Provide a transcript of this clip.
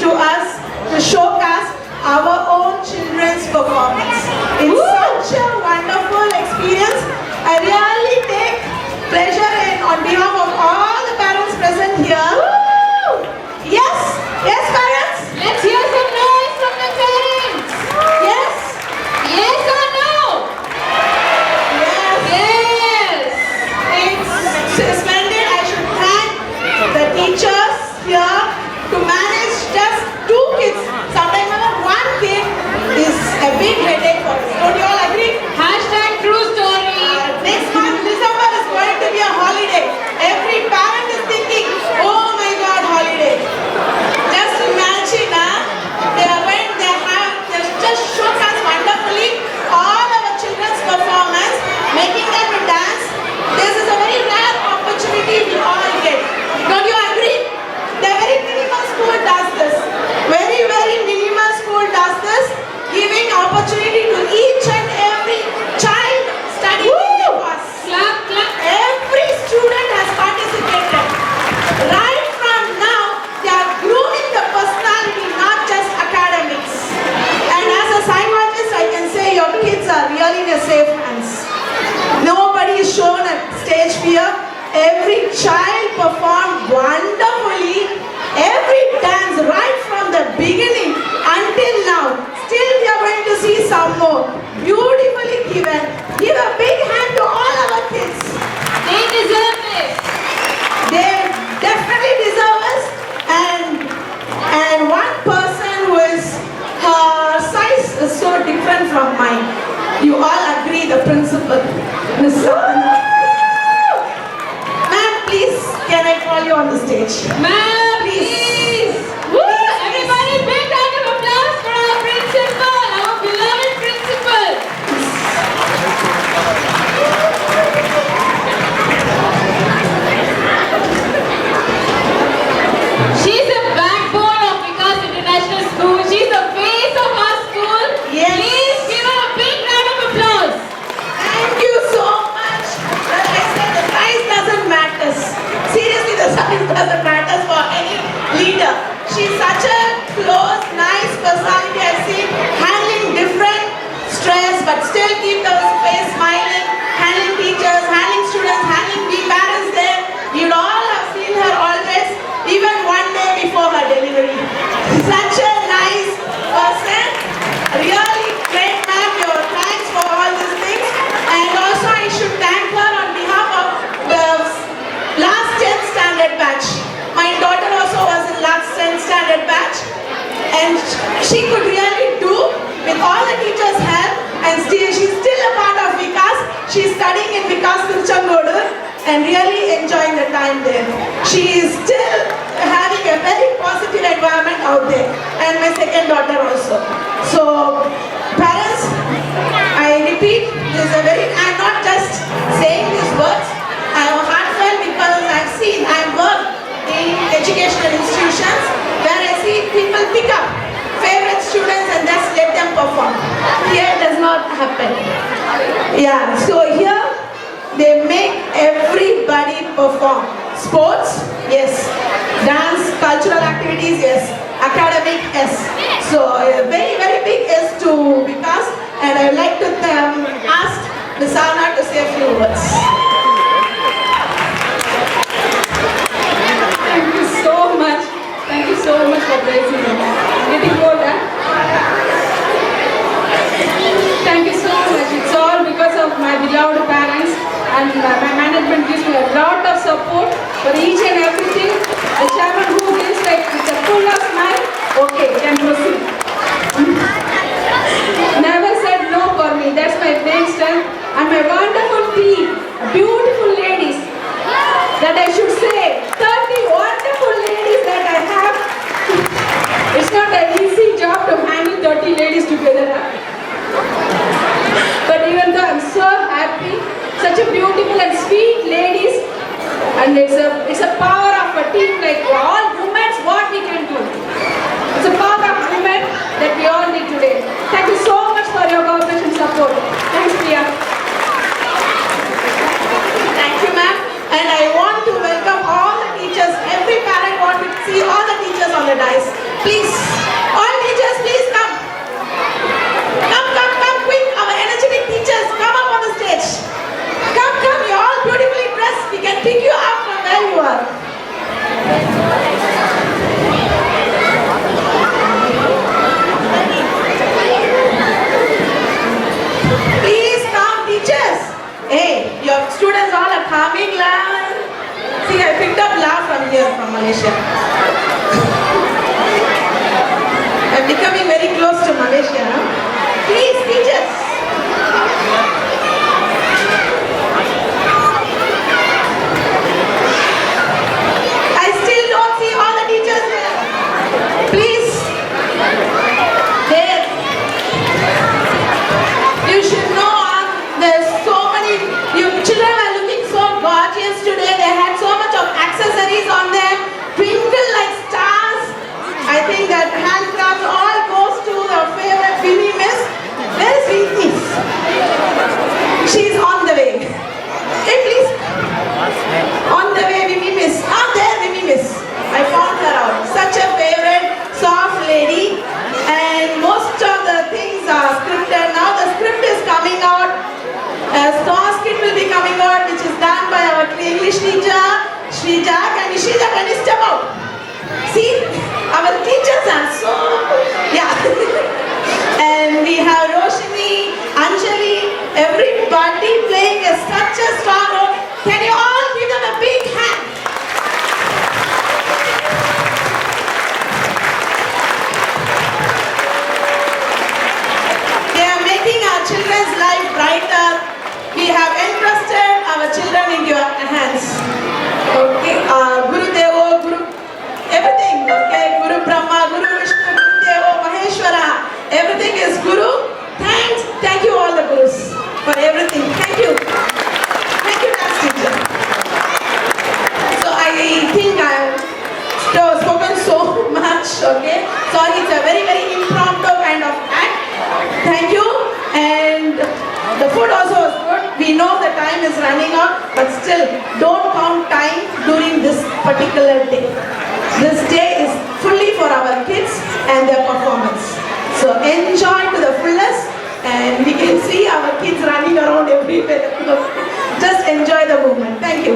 to us to showcase our own children's performance. It's such a wonderful experience. I really take pleasure in on behalf of all the parents present here. Yes, yes parents. Let's hear some noise from the parents. Yes, Yes or no? yes. Yes. It's splendid. I should thank the teachers here to manage just 2 kids. Sometimes even 1 kid is a big headache for us. Don't you all agree? Hashtag true story. Next month, December is going to be a holiday. Every parent is thinking, oh my God, holiday. Just imagine, they have just showcased wonderfully all our children's performance, making them to dance. This is a very rare opportunity we all get. Don't you agree? The very minimal school does this. Very, very minimal school does this, giving opportunity to each and every child studying in the class. Clap, clap. Every student has participated. Right from now, they are grooming the personality, not just academics. And as a psychologist, I can say your kids are really in a safe hands. Nobody is shown a stage fear. Every child performed wonderfully. Every dance right from the beginning until now. Still we are going to see some more. Beautifully given. Give a big hand to all our kids. They deserve it. They definitely deserve us. And one person who is, her size is so different from mine. You all agree, the principal, Miss Sadhana. Ma'am, please, can I call you on the stage? Ma'am, please. Woo! Everybody, big round of applause for our principal, our beloved principal. She's the backbone of Vikas International School. She's the face of our school. Yes. Please give her a big round of applause. Thank you so much. Like I said, the size doesn't matter. Seriously, the size doesn't matter for any leader. She's such a close, nice personality. I've seen handling different stress, but still keep the face smiling, handling teachers, handling students, handling the parents there. You all have seen her always, even one day before her delivery. Such a nice person. Really great ma'am. Your thanks for all these things. And also I should thank her on behalf of the last 10th standard batch. My daughter also was in last 10th standard batch. And she could really do with all the teachers' help, and she's still a part of Vikas. She's studying in Vikas Tiruchengodu and really enjoying the time there. She is still having a very positive environment out there, and my second daughter also. So parents, I repeat, this is a very, I'm not just saying these words, I am heartfelt because I've worked in educational institutions where I see people pick up favorite students and just let them perform. Here it does not happen. Yeah, so here they make everybody perform. Sports, yes. Dance, cultural activities, yes. Academic, yes. So a very, very big yes to Vikas, and I would like to ask Ms. Savna to say a few words. Thank you so much. Thank you so much for praising me. Getting old, huh? Thank you so much. It's all because of my beloved parents, and my management gives me a lot of support for each and everything. The chairman who gives like with a full of smile, okay, can proceed. Never said no for me. That's my main strength. And my wonderful team, beautiful ladies, that I should say, 30 wonderful ladies that I have. It's not an easy job to handle 30 ladies together. But even though I'm so happy, such a beautiful and sweet ladies, and it's a power of a team like all women, what we can do. It's a power of women that we all need today. Thank you so much for your cooperation and support. Thanks, Priya. Thank you, ma'am. And I want to welcome all the teachers. Every parent wants to see all the teachers on the dais. Please. See, I picked up La from here, from Malaysia. I'm becoming very close to Malaysia. Huh? Please, teachers. I still don't see all the teachers here. Please. There. You should know there's so many, you children are looking so gorgeous today. They had so much of accessories on them, twinkle like stars. I think that handcrafts all goes to the favorite Vinny Miss. Where is Vinny? She's on the way. Hey, please. On the way, Vinny Miss. Ah, there, Vinny Miss. I found her out. Such a favorite, soft lady. And most of the things are scripted. Now the script is coming out. A script will be coming out, which is done by our English teacher, Srijak, and Ishija, can you step out? See, our teachers are so, yeah. And we have Roshini, Anjali, everybody playing such a strong role. Can you all give them a big hand? They are making our children's life brighter. We have entrusted our children into your hands. Okay, Guru Devo, Guru, everything. Okay, Guru Brahma, Guru Vishnu, Guru Devo, Maheshwara. Everything is Guru. Thank you all the Gurus for everything. Thank you. Thank you, dance teacher. So I think I have spoken so much. Okay, sorry, it's a very, very impromptu kind of act. Thank you. And the food also was good. We know the time is running out, but still, don't count time during this particular day. This day is fully for our kids and their performance. So enjoy to the fullest, and we can see our kids running around everywhere. Just enjoy the movement. Thank you.